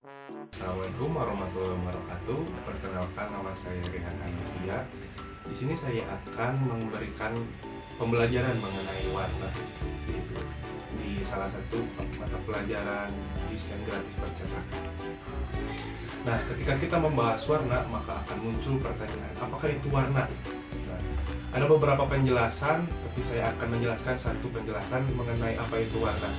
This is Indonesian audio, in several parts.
Assalamualaikum warahmatullahi wabarakatuh. Perkenalkan, nama saya Rehan Aditya. Di sini saya akan memberikan pembelajaran mengenai warna, yaitu di salah satu mata pelajaran desain grafis percetakan. Nah, ketika kita membahas warna, maka akan muncul pertanyaan, apakah itu warna? Nah, ada beberapa penjelasan, tapi saya akan menjelaskan satu penjelasan mengenai apa itu warna.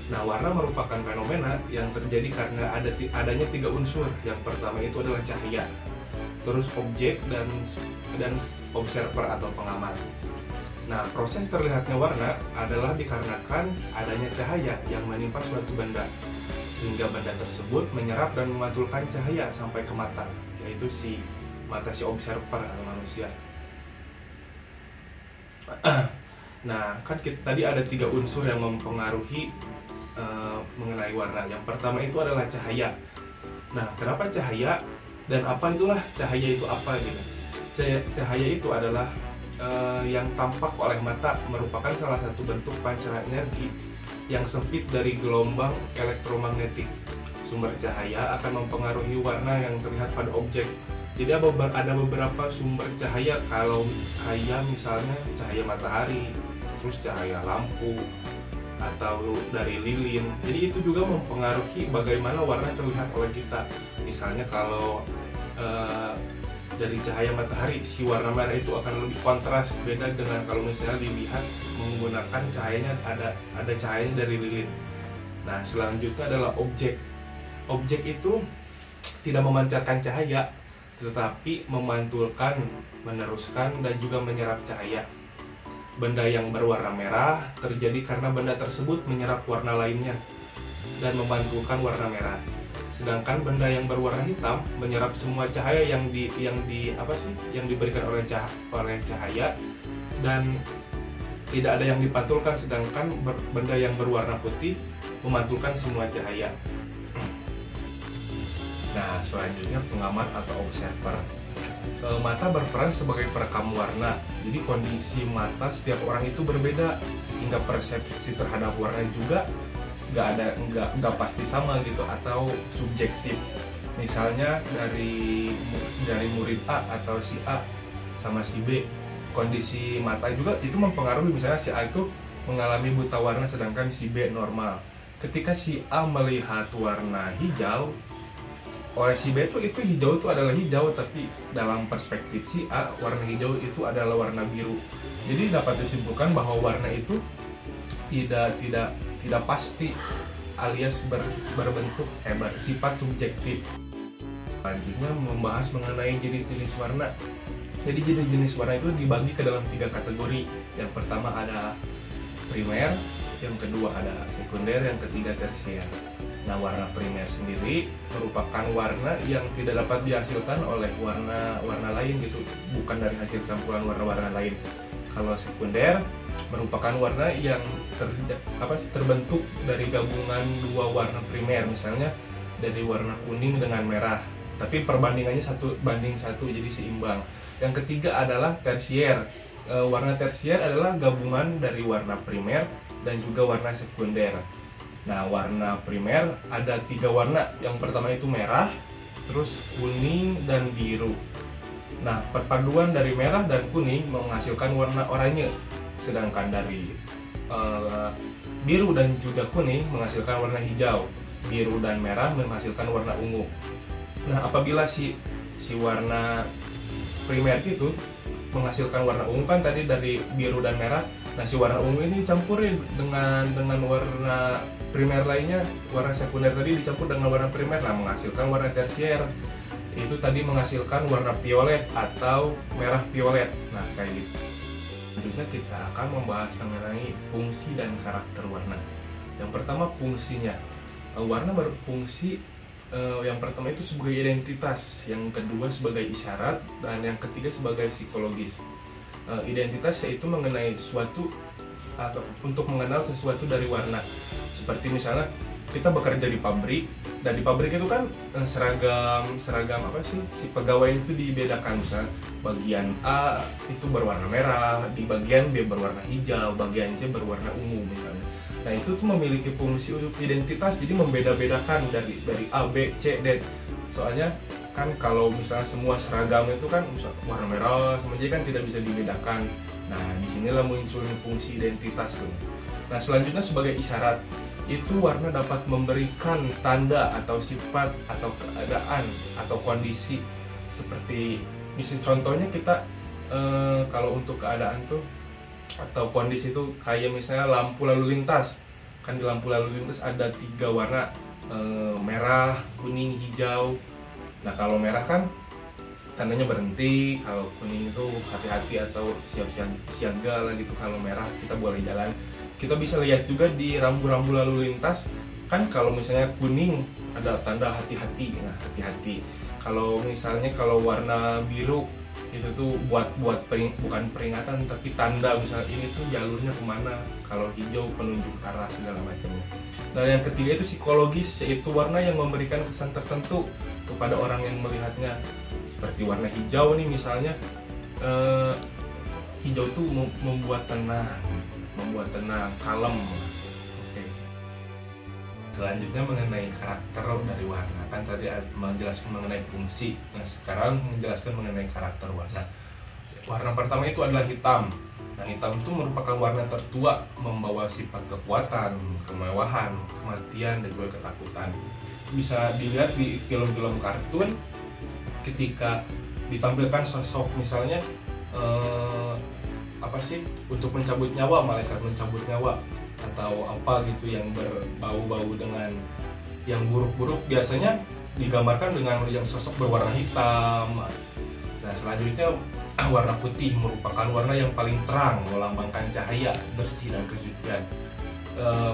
Nah, warna merupakan fenomena yang terjadi karena adanya tiga unsur. Yang pertama itu adalah cahaya, terus objek dan observer atau pengamat. Nah, proses terlihatnya warna adalah dikarenakan adanya cahaya yang menimpa suatu benda, sehingga benda tersebut menyerap dan memantulkan cahaya sampai ke mata, yaitu mata si observer atau manusia. Nah, kan tadi ada tiga unsur yang mempengaruhi mengenai warna. Yang pertama itu adalah cahaya. Nah, kenapa cahaya dan apa itulah cahaya itu apa gitu? Cahaya itu adalah yang tampak oleh mata, merupakan salah satu bentuk pancaran energi yang sempit dari gelombang elektromagnetik. Sumber cahaya akan mempengaruhi warna yang terlihat pada objek. Jadi ada beberapa sumber cahaya, kalau kayak misalnya cahaya matahari, terus cahaya lampu, atau dari lilin. Jadi itu juga mempengaruhi bagaimana warna terlihat oleh kita. Misalnya kalau dari cahaya matahari, si warna merah itu akan lebih kontras, beda dengan kalau misalnya dilihat menggunakan cahayanya ada cahayanya dari lilin. Nah, selanjutnya adalah objek. Objek itu tidak memancarkan cahaya, tetapi memantulkan, meneruskan, dan juga menyerap cahaya. Benda yang berwarna merah terjadi karena benda tersebut menyerap warna lainnya dan memantulkan warna merah. Sedangkan benda yang berwarna hitam menyerap semua cahaya yang diberikan oleh cahaya dan tidak ada yang dipantulkan. Sedangkan benda yang berwarna putih memantulkan semua cahaya. Nah, selanjutnya pengamat atau observer. Mata berperan sebagai perekam warna. Jadi kondisi mata setiap orang itu berbeda, hingga persepsi terhadap warna juga nggak pasti sama gitu, atau subjektif. Misalnya dari murid A atau si A sama si B, kondisi mata juga itu mempengaruhi. Misalnya si A itu mengalami buta warna sedangkan si B normal. Ketika si A melihat warna hijau, oleh si B itu hijau itu adalah hijau, tapi dalam perspektif si A, warna hijau itu adalah warna biru. Jadi dapat disimpulkan bahwa warna itu tidak pasti, alias berbentuk bersifat subjektif. Selanjutnya membahas mengenai jenis-jenis warna. Jadi jenis-jenis warna itu dibagi ke dalam tiga kategori. Yang pertama ada primer, yang kedua ada sekunder, yang ketiga tersier. Nah, warna primer sendiri merupakan warna yang tidak dapat dihasilkan oleh warna lain gitu, bukan dari hasil campuran warna-warna lain. Kalau sekunder merupakan warna yang terbentuk dari gabungan dua warna primer, misalnya dari warna kuning dengan merah, tapi perbandingannya 1:1, jadi seimbang. Yang ketiga adalah tersier. Warna tersier adalah gabungan dari warna primer dan juga warna sekunder. Nah, warna primer ada tiga warna. Yang pertama itu merah, terus kuning dan biru. Nah, perpaduan dari merah dan kuning menghasilkan warna oranye. Sedangkan dari biru dan juga kuning menghasilkan warna hijau. Biru dan merah menghasilkan warna ungu. Nah, apabila si warna primer itu menghasilkan warna ungu, kan tadi dari biru dan merah. Nah, si warna ungu ini dicampurin dengan warna primer lainnya, warna sekunder tadi dicampur dengan warna primer, nah menghasilkan warna tersier. Itu tadi menghasilkan warna violet atau merah violet. Nah, kayak gitu. Selanjutnya kita akan membahas mengenai fungsi dan karakter warna. Yang pertama, fungsinya. Warna berfungsi, yang pertama itu sebagai identitas, yang kedua sebagai isyarat, dan yang ketiga sebagai psikologis. Identitas yaitu mengenai suatu atau untuk mengenal sesuatu dari warna. Seperti misalnya kita bekerja di pabrik, dan di pabrik itu kan seragam si pegawai itu dibedakan. Misalnya bagian A itu berwarna merah, di bagian B berwarna hijau, bagian C berwarna ungu misalnya. Nah itu tuh memiliki fungsi untuk identitas, jadi membeda-bedakan dari A, B, C, D. Soalnya kan kalau misalnya semua seragam itu kan warna merah sama J kan tidak bisa dibedakan. Nah disinilah muncul fungsi identitas tuh. Nah selanjutnya sebagai isyarat, itu warna dapat memberikan tanda atau sifat atau keadaan atau kondisi. Seperti misalnya contohnya kita kalau untuk keadaan tuh atau kondisi itu kayak misalnya lampu lalu lintas. Kan di lampu lalu lintas ada 3 warna, merah, kuning, hijau. Nah kalau merah kan tandanya berhenti, kalau kuning itu hati-hati atau siaga lah gitu. Kalau merah kita boleh jalan. Kita bisa lihat juga di rambu-rambu lalu lintas, kan kalau misalnya kuning ada tanda hati-hati, nah hati-hati. Kalau misalnya kalau warna biru itu tuh bukan peringatan tapi tanda, misalnya ini tuh jalurnya kemana. Kalau hijau penunjuk arah segala macamnya. Nah yang ketiga itu psikologis, yaitu warna yang memberikan kesan tertentu kepada orang yang melihatnya. Seperti warna hijau nih misalnya, hijau tuh membuat tenang, kalem. Oke. Selanjutnya mengenai karakter dari warna, kan tadi menjelaskan mengenai fungsi. Nah sekarang menjelaskan mengenai karakter warna. Warna pertama itu adalah hitam. Nah hitam itu merupakan warna tertua, membawa sifat kekuatan, kemewahan, kematian, dan juga ketakutan. Bisa dilihat di film-film kartun ketika ditampilkan sosok misalnya untuk mencabut nyawa, malaikat mencabut nyawa atau apa gitu yang berbau-bau dengan yang buruk-buruk, biasanya digambarkan dengan yang sosok berwarna hitam. Nah selanjutnya warna putih merupakan warna yang paling terang, melambangkan cahaya, bersih, dan kesucian.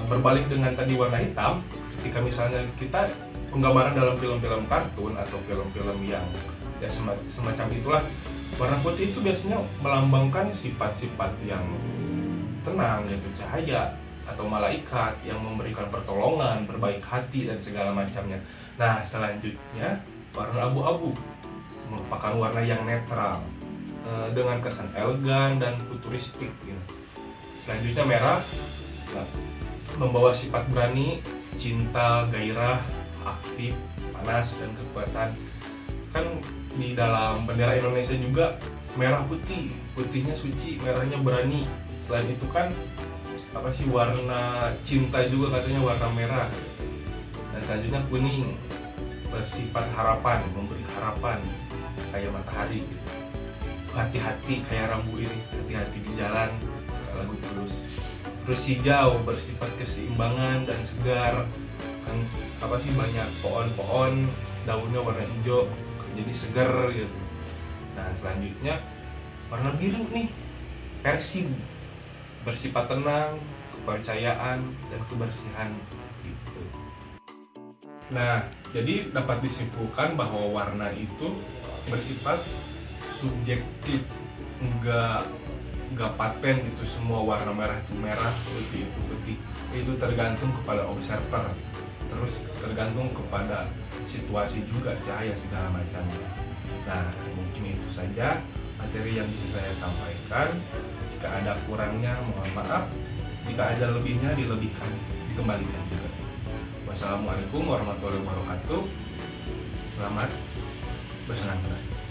Berbalik dengan tadi warna hitam, ketika misalnya kita penggambaran dalam film-film kartun atau film-film yang ya semacam itulah, warna putih itu biasanya melambangkan sifat-sifat yang tenang, yaitu cahaya atau malaikat yang memberikan pertolongan, berbaik hati, dan segala macamnya. Nah selanjutnya warna abu-abu merupakan warna yang netral dengan kesan elegan dan futuristik gitu. Selanjutnya merah membawa sifat berani, cinta, gairah, aktif, panas, dan kekuatan. Kan di dalam bendera Indonesia juga merah putih, putihnya suci, merahnya berani. Selain itu kan warna cinta juga katanya warna merah. Dan selanjutnya kuning bersifat harapan, memberi harapan kayak matahari gitu. Hati-hati kayak rambu ini, hati-hati di jalan, lagu Tulus. Terus hijau bersifat keseimbangan dan segar, kan banyak pohon-pohon, daunnya warna hijau jadi segar gitu. Nah selanjutnya warna biru nih, persib, bersifat tenang, kepercayaan, dan kebersihan gitu. Nah jadi dapat disimpulkan bahwa warna itu bersifat subjektif, enggak paten gitu. Semua warna merah itu merah, putih itu putih. Itu tergantung kepada observer, terus tergantung kepada situasi juga, cahaya segala macamnya. Nah mungkin itu saja materi yang bisa saya sampaikan. Jika ada kurangnya mohon maaf, jika ada lebihnya dilebihkan, dikembalikan juga. Wassalamualaikum warahmatullahi wabarakatuh. Selamat bersenang-senang.